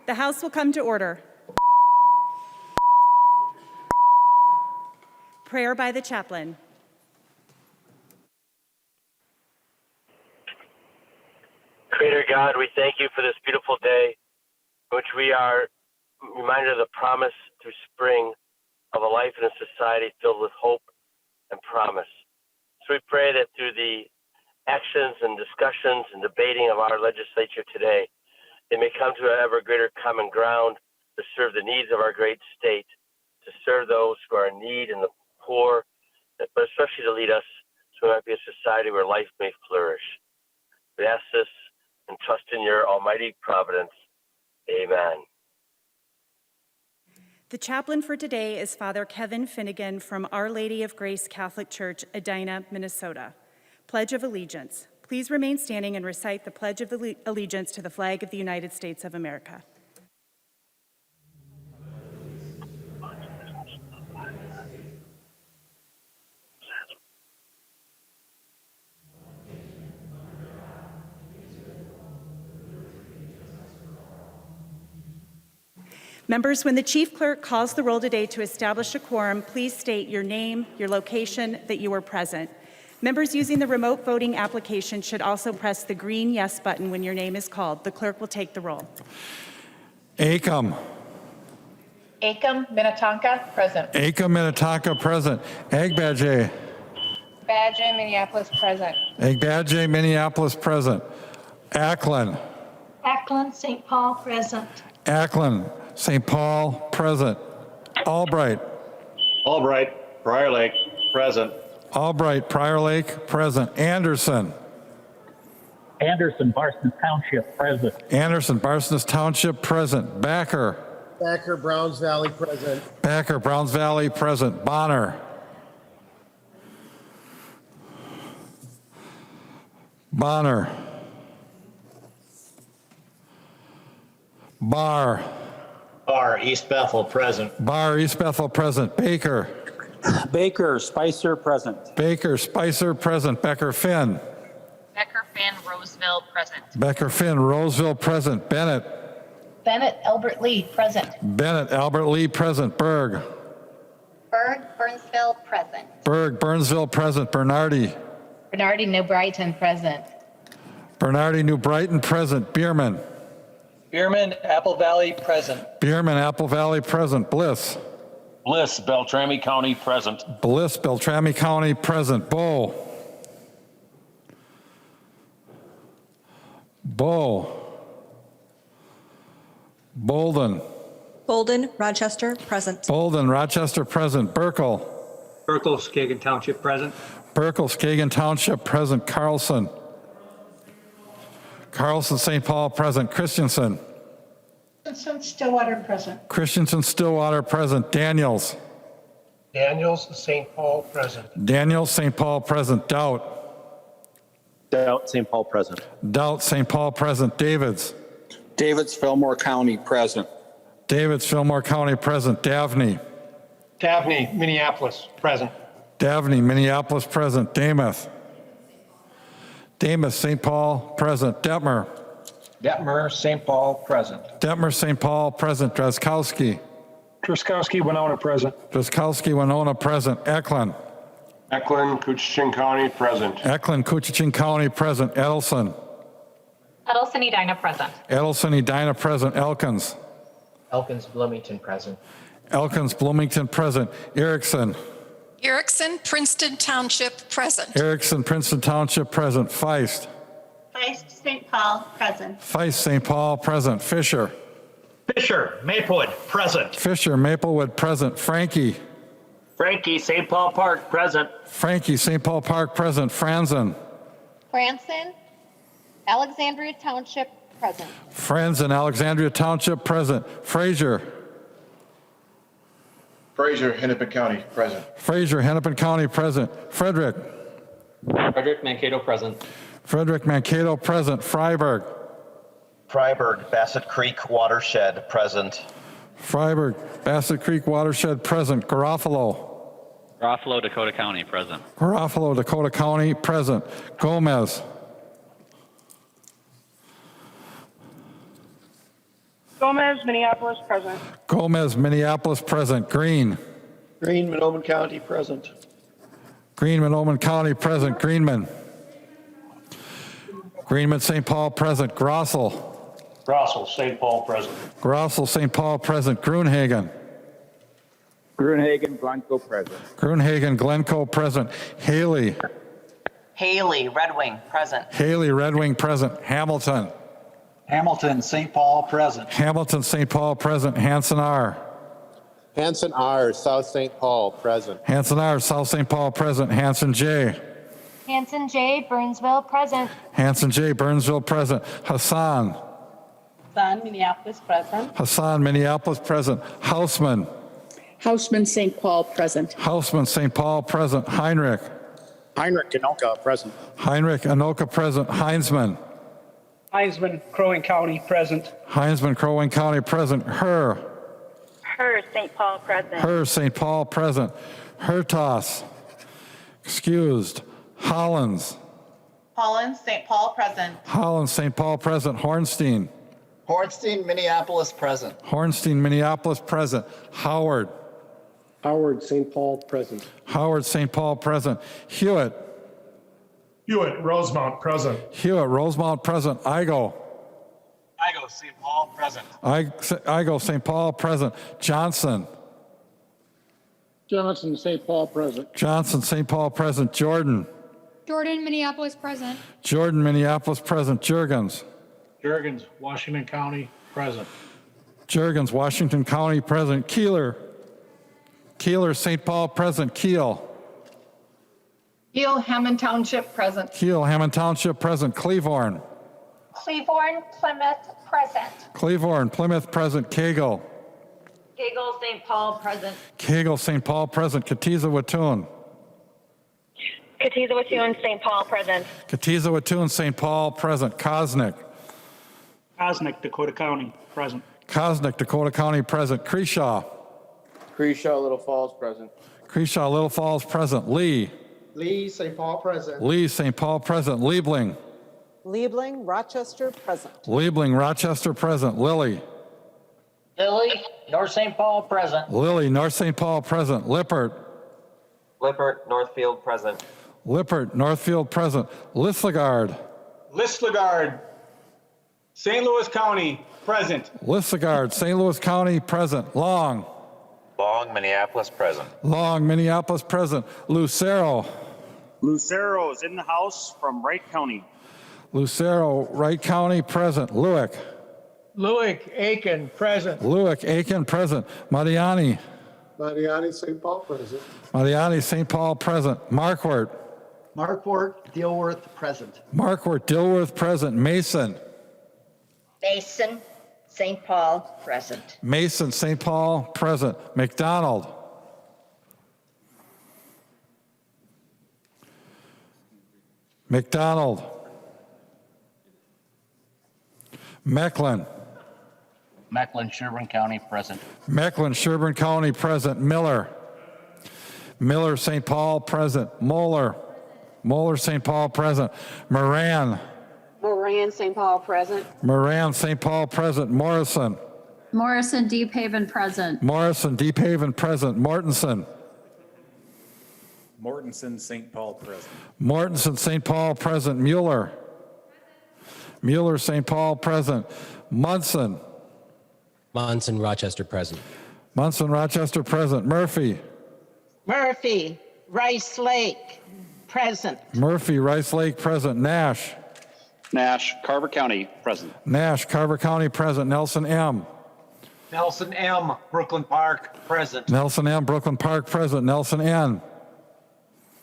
The House will come to order. Prayer by the chaplain. Creator God, we thank you for this beautiful day in which we are reminded of the promise through spring of a life in a society filled with hope and promise. So we pray that through the actions and discussions and debating of our legislature today, they may come to an ever greater common ground to serve the needs of our great state, to serve those who are in need and the poor, but especially to lead us so we might be a society where life may flourish. We ask this and trust in your almighty providence. Amen. The chaplain for today is Father Kevin Finnegan from Our Lady of Grace Catholic Church, Edina, Minnesota. Pledge of Allegiance. Please remain standing and recite the Pledge of Allegiance to the flag of the United States of America. Members, when the Chief Clerk calls the roll today to establish a quorum, please state your name, your location, that you are present. Members using the remote voting application should also press the green yes button when your name is called. The clerk will take the roll. Acom. Acom Minnetonka, present. Acom Minnetonka, present. Agbadge. Badger, Minneapolis, present. Agbadge, Minneapolis, present. Ackland. Ackland, St. Paul, present. Ackland, St. Paul, present. Albright. Albright, Prior Lake, present. Albright, Prior Lake, present. Anderson. Anderson, Parsons Township, present. Anderson, Parsons Township, present. Backer. Backer, Browns Valley, present. Backer, Browns Valley, present. Bonner. Bonner. Bar. Bar, East Bethel, present. Bar, East Bethel, present. Baker. Baker, Spicer, present. Baker, Spicer, present. Becker, Finn. Becker, Finn, Roseville, present. Becker, Finn, Roseville, present. Bennett. Bennett, Albert Lee, present. Bennett, Albert Lee, present. Berg. Berg, Burnsville, present. Berg, Burnsville, present. Bernardi. Bernardi, New Brighton, present. Bernardi, New Brighton, present. Bierman. Bierman, Apple Valley, present. Bierman, Apple Valley, present. Bliss. Bliss, Beltrami County, present. Bliss, Beltrami County, present. Bow. Bow. Bolden. Bolden, Rochester, present. Bolden, Rochester, present. Burkle. Burkle, Skagen Township, present. Burkle, Skagen Township, present. Carlson. Carlson, St. Paul, present. Christensen. Christensen, Stillwater, present. Christensen, Stillwater, present. Daniels. Daniels, St. Paul, present. Daniels, St. Paul, present. Doubt. Doubt, St. Paul, present. Doubt, St. Paul, present. Davids. Davids, Fillmore County, present. Davids, Fillmore County, present. Davney. Davney, Minneapolis, present. Davney, Minneapolis, present. Damath. Damath, St. Paul, present. Detmer. Detmer, St. Paul, present. Detmer, St. Paul, present. Drazkowski. Truskowski, Winona, present. Drazkowski, Winona, present. Eklund. Eklund, Coochin County, present. Eklund, Coochin County, present. Edelson. Edelson, Edina, present. Edelson, Edina, present. Elkins. Elkins, Bloomington, present. Elkins, Bloomington, present. Erickson. Erickson, Princeton Township, present. Erickson, Princeton Township, present. Feist. Feist, St. Paul, present. Feist, St. Paul, present. Fisher. Fisher, Maplewood, present. Fisher, Maplewood, present. Frankie. Frankie, St. Paul Park, present. Frankie, St. Paul Park, present. Franzen. Franson, Alexandria Township, present. Franzen, Alexandria Township, present. Fraser. Fraser, Hennepin County, present. Fraser, Hennepin County, present. Frederick. Frederick Mankato, present. Frederick Mankato, present. Freiburg. Freiburg, Bassett Creek Watershed, present. Freiburg, Bassett Creek Watershed, present. Garofalo. Garofalo, Dakota County, present. Garofalo, Dakota County, present. Gomez. Gomez, Minneapolis, present. Gomez, Minneapolis, present. Green. Green, Monmouth County, present. Green, Monmouth County, present. Greenman. Greenman, St. Paul, present. Grossel. Grossel, St. Paul, present. Grossel, St. Paul, present. Gruenhagen. Gruenhagen, Glencoe, present. Gruenhagen, Glencoe, present. Haley. Haley, Red Wing, present. Haley, Red Wing, present. Hamilton. Hamilton, St. Paul, present. Hamilton, St. Paul, present. Hanson R. Hanson R., South St. Paul, present. Hanson R., South St. Paul, present. Hanson J. Hanson J. Burnsville, present. Hanson J. Burnsville, present. Hassan. Hassan, Minneapolis, present. Hassan, Minneapolis, present. Hausman. Hausman, St. Paul, present. Hausman, St. Paul, present. Heinrich. Heinrich, Anoka, present. Heinrich, Anoka, present. Heinzman. Heinzman, Crow Wing County, present. Heinzman, Crow Wing County, present. Her. Her, St. Paul, present. Her, St. Paul, present. Hertas. Excused. Hollins. Hollins, St. Paul, present. Hollins, St. Paul, present. Hornstein. Hornstein, Minneapolis, present. Hornstein, Minneapolis, present. Howard. Howard, St. Paul, present. Howard, St. Paul, present. Hewitt. Hewitt, Rosemount, present. Hewitt, Rosemount, present. Igo. Igo, St. Paul, present. Igo, St. Paul, present. Johnson. Johnson, St. Paul, present. Johnson, St. Paul, present. Jordan. Jordan, Minneapolis, present. Jordan, Minneapolis, present. Jurgens. Jurgens, Washington County, present. Jurgens, Washington County, present. Keeler. Keeler, St. Paul, present. Keel. Hill, Hammond Township, present. Keel, Hammond Township, present. Cleveland. Cleveland, Plymouth, present. Cleveland, Plymouth, present. Cagle. Giggle, St. Paul, present. Cagle, St. Paul, present. Katiza-Wattoon. Katiza-Wattoon, St. Paul, present. Katiza-Wattoon, St. Paul, present. Cosnick. Cosnick, Dakota County, present. Cosnick, Dakota County, present. Creshaw. Creshaw, Little Falls, present. Creshaw, Little Falls, present. Lee. Lee, St. Paul, present. Lee, St. Paul, present. Liebling. Liebling, Rochester, present. Liebling, Rochester, present. Lilly. Lily, North St. Paul, present. Lilly, North St. Paul, present. Lippert. Lippert, Northfield, present. Lippert, Northfield, present. Listagard. Listagard, St. Louis County, present. Listagard, St. Louis County, present. Long. Long, Minneapolis, present. Long, Minneapolis, present. Lucero. Lucero is in the house from Wright County. Lucero, Wright County, present. Lewick. Lewick, Aiken, present. Lewick, Aiken, present. Mariani. Mariani, St. Paul, present. Mariani, St. Paul, present. Markwart. Markwart, Dilworth, present. Markwart, Dilworth, present. Mason. Mason, St. Paul, present. Mason, St. Paul, present. McDonald. McDonald. Mecklen. Mecklen, Sherburne County, present. Mecklen, Sherburne County, present. Miller. Miller, St. Paul, present. Moeller. Moeller, St. Paul, present. Moran. Moran, St. Paul, present. Moran, St. Paul, present. Morrison. Morrison, Deep Haven, present. Morrison, Deep Haven, present. Mortensen. Mortensen, St. Paul, present. Mortensen, St. Paul, present. Mueller. Mueller, St. Paul, present. Munson. Monson, Rochester, present. Munson, Rochester, present. Murphy. Murphy, Rice Lake, present. Murphy, Rice Lake, present. Nash. Nash, Carver County, present. Nash, Carver County, present. Nelson M. Nelson M., Brooklyn Park, present. Nelson M. Brooklyn Park, present. Nelson N.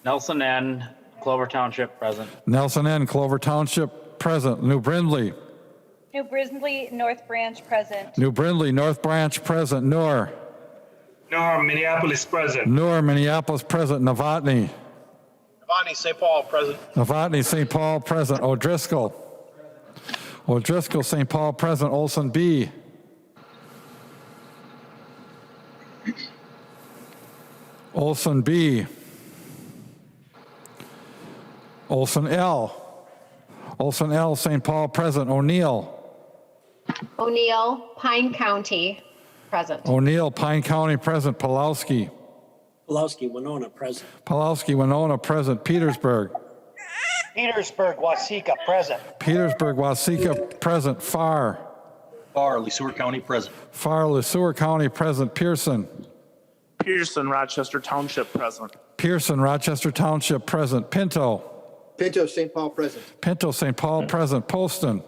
Nelson N., Clover Township, present. Nelson N. Clover Township, present. New Brindley. New Brindley, North Branch, present. New Brindley, North Branch, present. Noor. Noor, Minneapolis, present. Noor, Minneapolis, present. Novotny. Novotny, St. Paul, present. Novotny, St. Paul, present. O'Driscoll. O'Driscoll, St. Paul, present. Olson B. Olson B. Olson L. Olson L. St. Paul, present. O'Neill. O'Neill, Pine County, present. O'Neill, Pine County, present. Pulowski. Pulowski, Winona, present. Pulowski, Winona, present. Petersburg. Petersburg, Waseca, present. Petersburg, Waseca, present. Farr. Bar, LeSueur County, present. Farr, LeSueur County, present. Pearson. Pearson, Rochester Township, present. Pearson, Rochester Township, present. Pinto. Pinto, St. Paul, present. Pinto, St. Paul, present. Poston.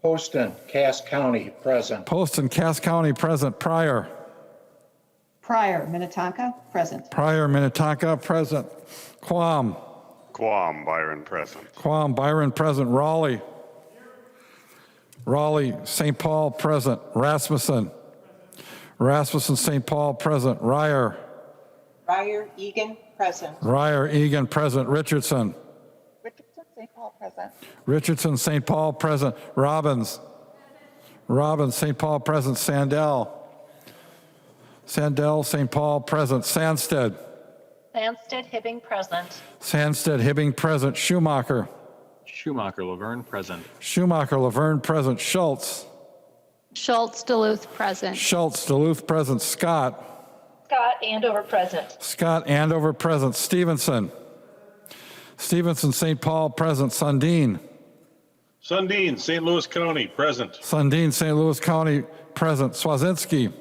Poston, Cass County, present. Poston, Cass County, present. Pryor. Pryor, Minnetonka, present. Pryor, Minnetonka, present. Quam. Guam, Byron, present. Quam, Byron, present. Raleigh. Raleigh, St. Paul, present. Rasmussen. Rasmussen, St. Paul, present. Ryer. Pryor, Egan, present. Ryer, Egan, present. Richardson. Richardson, St. Paul, present. Richardson, St. Paul, present. Robbins. Robbins, St. Paul, present. Sandell. Sandell, St. Paul, present. Sandsted. Sandsted, Hibbing, present. Sandsted, Hibbing, present. Schumacher. Schumacher, Laverne, present. Schumacher, Laverne, present. Schultz. Schultz, Duluth, present. Schultz, Duluth, present. Scott. Scott, Andover, present. Scott, Andover, present. Stevenson. Stevenson, St. Paul, present. Sundin. Sundin, St. Louis County, present. Sundin, St. Louis County, present. Swazinski.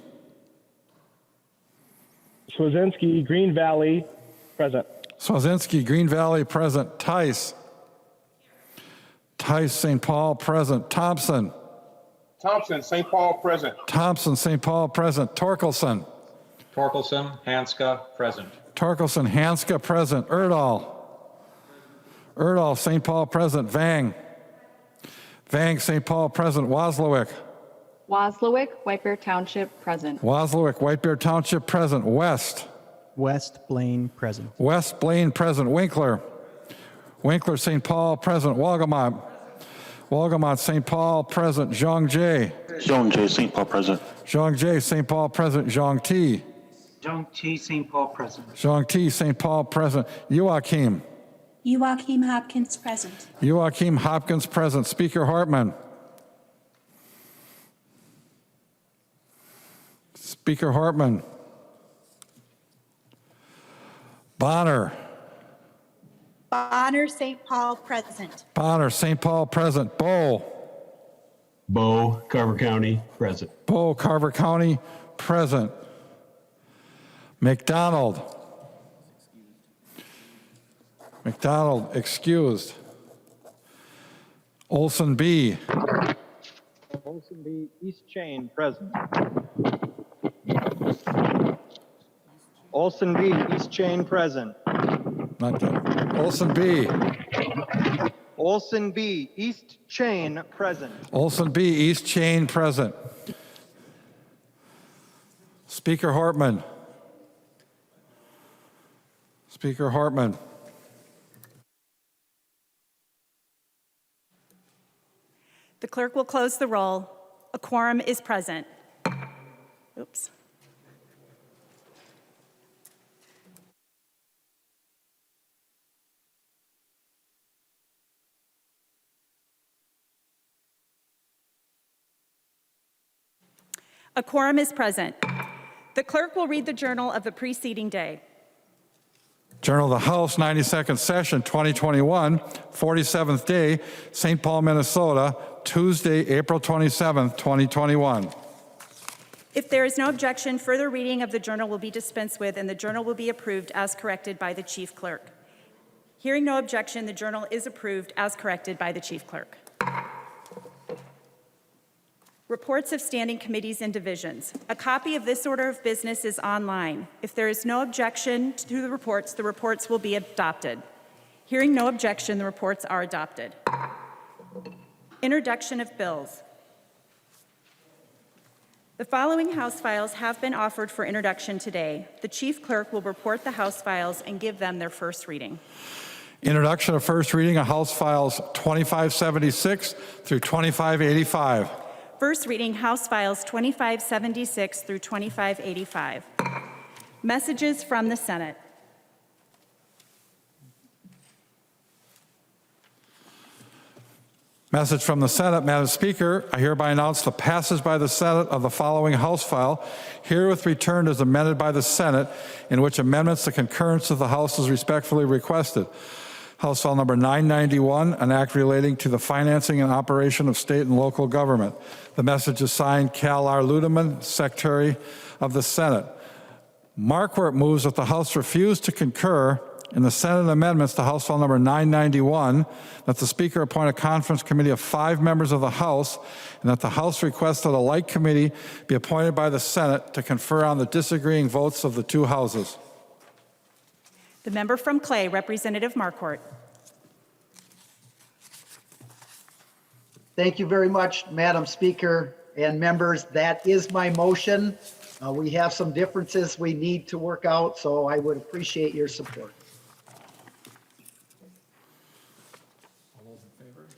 Swazinski, Green Valley, present. Swazinski, Green Valley, present. Tice. Tice, St. Paul, present. Thompson. Thompson, St. Paul, present. Thompson, St. Paul, present. Torkelson. Torkelson, Hanska, present. Torkelson, Hanska, present. Erdahl. Erdahl, St. Paul, present. Vang. Vang, St. Paul, present. Waslowick. Waslowick, White Bear Township, present. Waslowick, White Bear Township, present. West. West Blaine, present. West Blaine, present. Winkler. Winkler, St. Paul, present. Walgamot. Walgamot, St. Paul, present. Zhangjiai. Zhangjiai, St. Paul, present. Zhangjiai, St. Paul, present. Zhangti. Zhangti, St. Paul, present. Zhangti, St. Paul, present. Joachim. Joachim Hopkins, present. Joachim Hopkins, present. Speaker Hartman. Speaker Hartman. Bonner. Bonner, St. Paul, present. Bonner, St. Paul, present. Bow. Bow, Carver County, present. Bow, Carver County, present. McDonald. McDonald, excused. Olson B. Olson B, East Chain, present. Olson B, East Chain, present. Not that. Olson B. Olson B, East Chain, present. Olson B, East Chain, present. Speaker Hartman. Speaker Hartman. The clerk will close the roll. A quorum is present. Oops. A quorum is present. The clerk will read the journal of the preceding day. Journal of the House, 92nd Session, 2021, 47th day, St. Paul, Minnesota, Tuesday, April 27th, 2021. If there is no objection, further reading of the journal will be dispensed with, and the journal will be approved as corrected by the chief clerk. Hearing no objection, the journal is approved as corrected by the chief clerk. Reports of standing committees and divisions. A copy of this order of business is online. If there is no objection to the reports will be adopted. Hearing no objection, the reports are adopted. Introduction of bills. The following House files have been offered for introduction today. The chief clerk will report the House files and give them their first reading. Introduction of first reading of House Files 2576 through 2585. First reading, House Files 2576 through 2585. Messages from the Senate. Message from the Senate. Madam Speaker, I hereby announce the passage by the Senate of the following House file, herewith returned as amended by the Senate, in which amendments to concurrence of the House is respectfully requested. House File Number 991, an act relating to the financing and operation of state and local government. The message is signed Cal R. Ludeman, Secretary of the Senate. Markwart moves that the House refuse to concur in the Senate amendments to House File Number 991, that the Speaker appoint a conference committee of 5 members of the House, and that the House requests that a like committee be appointed by the Senate to confer on the disagreeing votes of the 2 houses. The member from Clay, Representative Markwart. Thank you very much, Madam Speaker and members. That is my motion. We have some differences we need to work out, so I would appreciate your support.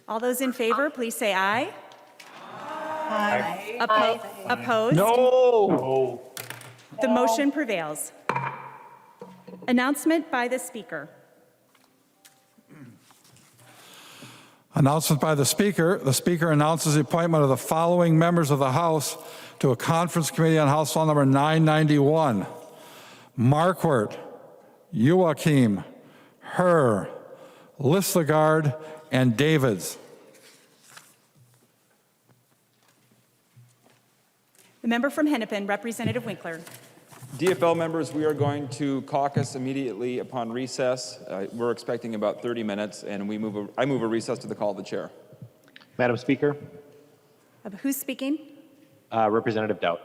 All those in favor, please say aye. Aye. Opposed? No. The motion prevails. Announcement by the Speaker. Announcement by the Speaker. The Speaker announces the appointment of the following members of the House to a conference committee on House File Number 991. Markwart, Joachim, Herr, Listagard, and Davids. The member from Hennepin, Representative Winkler. DFL members, we are going to caucus immediately upon recess. We're expecting about 30 minutes, and I move a recess to the call of the chair. Madam Speaker, Who's speaking? Representative Doubt.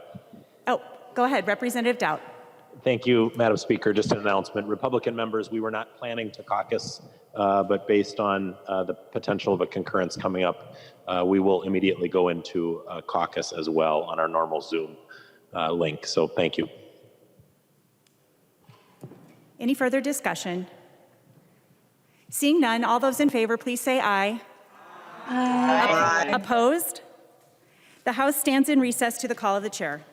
Oh, go ahead, Representative Doubt. Thank you, Madam Speaker. Just an announcement. Republican members, we were not planning to caucus, but based on the potential of a concurrence coming up, we will immediately go into caucus as well on our normal Zoom link. So thank you. Any further discussion? Seeing none, all those in favor, please say aye. Aye. Opposed? The House stands in recess to the call of the chair.